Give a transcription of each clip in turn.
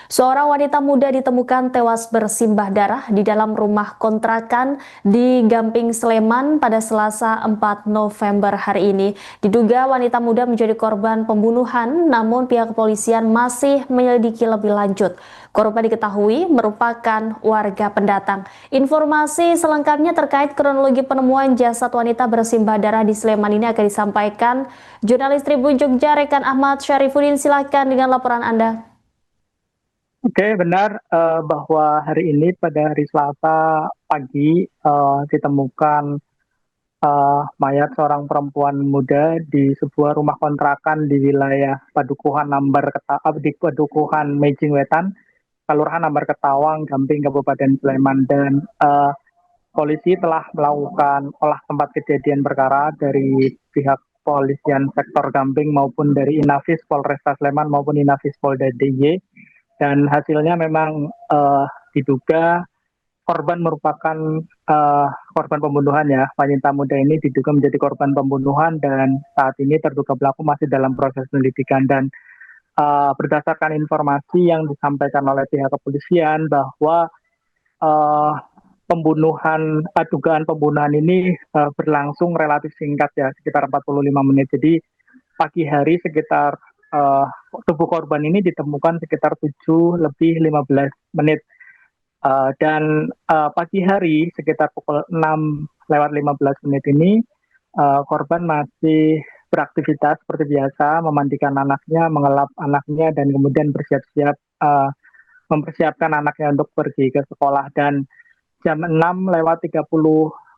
Seorang wanita muda ditemukan tewas bersimbah darah di dalam rumah kontrakan di Gamping Sleman pada Selasa 4 November hari ini. Diduga wanita muda menjadi korban pembunuhan, namun pihak kepolisian masih menyelidiki lebih lanjut. Korban diketahui merupakan warga pendatang. Informasi selengkapnya terkait kronologi penemuan jasad wanita bersimbah darah di Sleman ini akan disampaikan jurnalis Tribun Jogja Rekan Ahmad Syarifuddin. Silakan dengan laporan Anda. Oke, benar bahwa hari ini pada hari Selasa pagi ditemukan mayat seorang perempuan muda di sebuah rumah kontrakan di wilayah Padukuhan di Padukuhan Mejing Wetan, Kelurahan Ambar Ketawang, Gamping, Kabupaten Sleman. Dan polisi telah melakukan olah tempat kejadian perkara dari pihak Polisian Sektor Gamping maupun dari Inafis Polresta Sleman maupun Inafis Polda DIY. Dan hasilnya memang diduga korban merupakan korban pembunuhan ya. Wanita muda ini diduga menjadi korban pembunuhan dan saat ini terduga pelaku masih dalam proses penyelidikan. Dan berdasarkan informasi yang disampaikan oleh pihak kepolisian bahwa uh, dugaan pembunuhan ini berlangsung relatif singkat ya, sekitar 45 menit. Jadi pagi hari sekitar uh, tubuh korban ini ditemukan sekitar 7 lebih 15 menit. Dan pagi hari sekitar pukul 6 lewat 15 menit ini korban masih beraktivitas seperti biasa, memandikan anaknya, mengelap anaknya, dan kemudian bersiap-siap mempersiapkan anaknya untuk pergi ke sekolah. Dan jam 6 lewat 30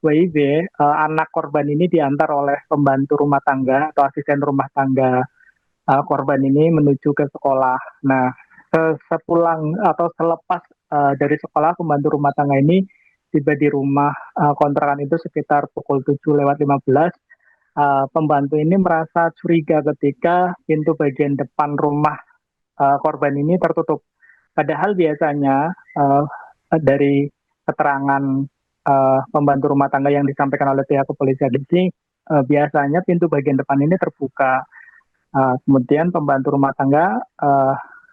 WIB, anak korban ini diantar oleh pembantu rumah tangga atau asisten rumah tangga korban ini menuju ke sekolah. Nah, sepulang atau selepas dari sekolah, pembantu rumah tangga ini tiba di rumah kontrakan itu sekitar pukul 7 lewat 15. Pembantu ini merasa curiga ketika pintu bagian depan rumah korban ini tertutup. Padahal biasanya dari keterangan pembantu rumah tangga yang disampaikan oleh pihak kepolisian ini, biasanya pintu bagian depan ini terbuka. Kemudian pembantu rumah tangga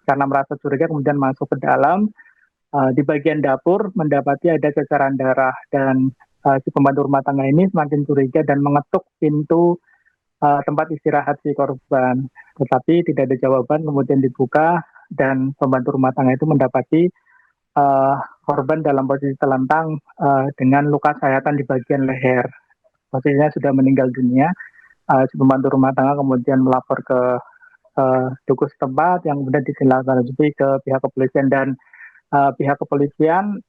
karena merasa curiga kemudian masuk ke dalam. Di bagian dapur mendapati ada ceceran darah dan si pembantu rumah tangga ini semakin curiga dan mengetuk pintu tempat istirahat si korban. Tetapi tidak ada jawaban, kemudian dibuka dan pembantu rumah tangga itu mendapati uh, korban dalam posisi telentang dengan luka sayatan di bagian leher. Posisinya sudah meninggal dunia. Si pembantu rumah tangga kemudian melapor ke dukus setempat yang kemudian ditindaklanjuti ke pihak kepolisian. Dan pihak kepolisian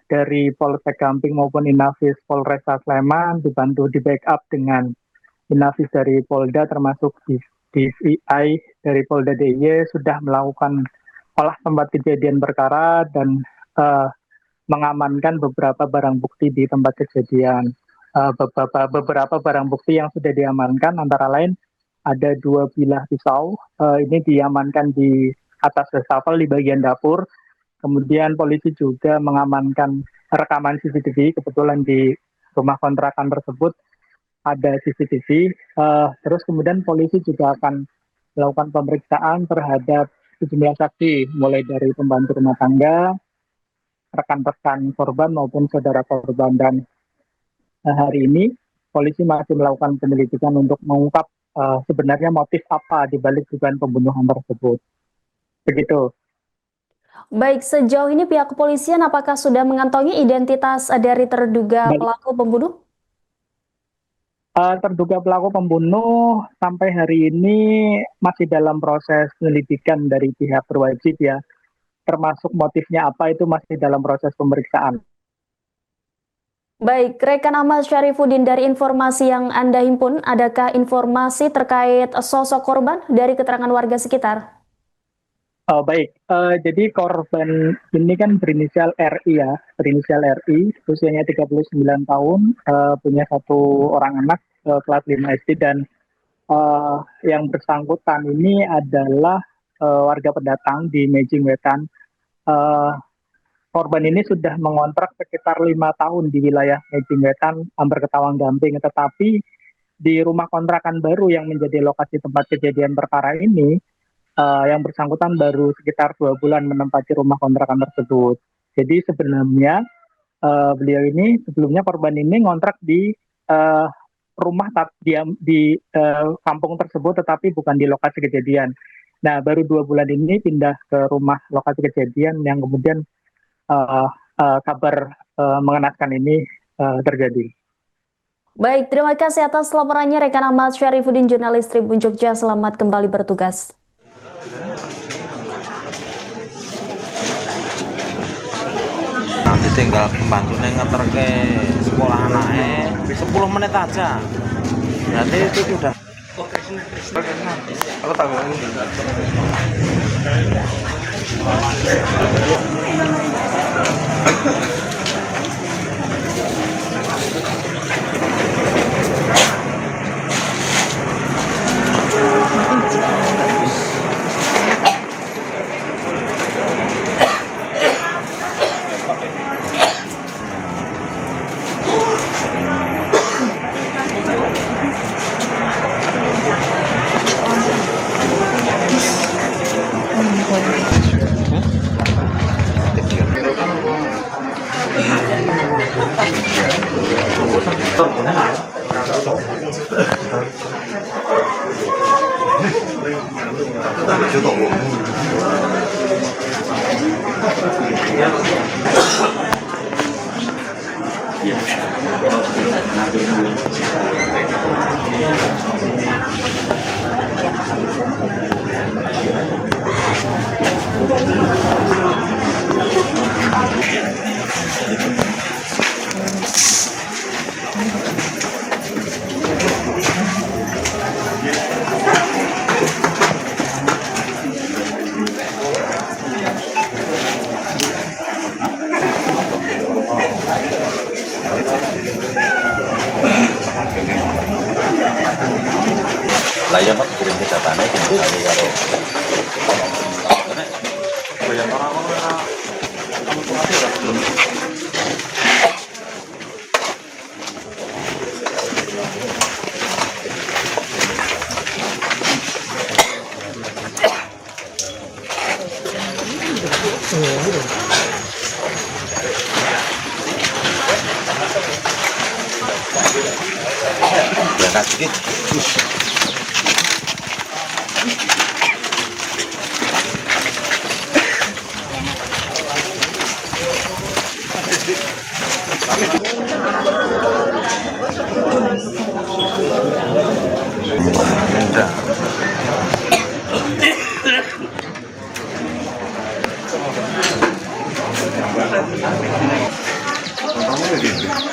dari Polsek Gamping maupun Inafis Polresta Sleman dibantu di backup dengan Inafis dari Polda termasuk DVI dari Polda DIY sudah melakukan olah tempat kejadian perkara dan mengamankan beberapa barang bukti di tempat kejadian. Beberapa barang bukti yang sudah diamankan antara lain ada 2 bilah pisau, ini diamankan di atas wastafel di bagian dapur. Kemudian polisi juga mengamankan rekaman CCTV, kebetulan di rumah kontrakan tersebut ada CCTV. Terus kemudian polisi juga akan melakukan pemeriksaan terhadap sejumlah saksi, mulai dari pembantu rumah tangga, rekan-rekan korban maupun saudara korban. Dan hari ini polisi masih melakukan penyelidikan untuk mengungkap sebenarnya motif apa di balik dugaan pembunuhan tersebut. Begitu. Baik, sejauh ini pihak kepolisian apakah sudah mengantongi identitas dari terduga Baik. pelaku pembunuh? Terduga pelaku pembunuh sampai hari ini masih dalam proses penyelidikan dari pihak berwajib ya, termasuk motifnya apa itu masih dalam proses pemeriksaan. Baik, rekan Ahmad Syarifuddin, dari informasi yang Anda himpun, adakah informasi terkait sosok korban dari keterangan warga sekitar? Baik, jadi korban ini kan berinisial RI ya, berinisial RI, usianya 39 tahun, punya satu orang anak kelas 5 SD. Dan yang bersangkutan ini adalah warga pendatang di Mejing Wetan. Uh, Korban ini sudah mengontrak sekitar 5 tahun di wilayah Mejing Wetan, Ambar Ketawang, Gamping. Tetapi di rumah kontrakan baru yang menjadi lokasi tempat kejadian perkara ini, yang bersangkutan baru sekitar 2 bulan menempati rumah kontrakan tersebut. Jadi sebenarnya beliau ini sebelumnya korban ini ngontrak di uh, rumah di kampung tersebut, tetapi bukan di lokasi kejadian. Nah, baru 2 bulan ini pindah ke rumah lokasi kejadian yang kemudian kabar mengenaskan ini terjadi. Baik, terima kasih atas laporannya rekan Ahmad Syarifuddin, jurnalis Tribun Jogja. Selamat kembali bertugas. Nanti tinggal pembantu nganter ke sekolah anaknya 10 menit aja. Nanti itu sudah. Aku tahu. Layan Pak kirim ke datanya kirim kali karo. Bayang orang-orang berangkat sedikit.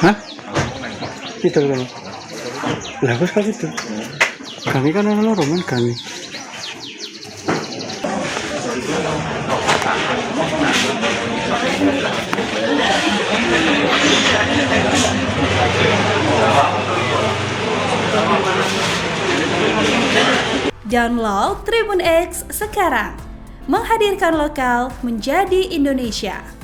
Hah? Itu kan. Lah kok sekali itu. Kami kan ana loro men kami. Download Tribun X sekarang, menghadirkan lokal menjadi Indonesia.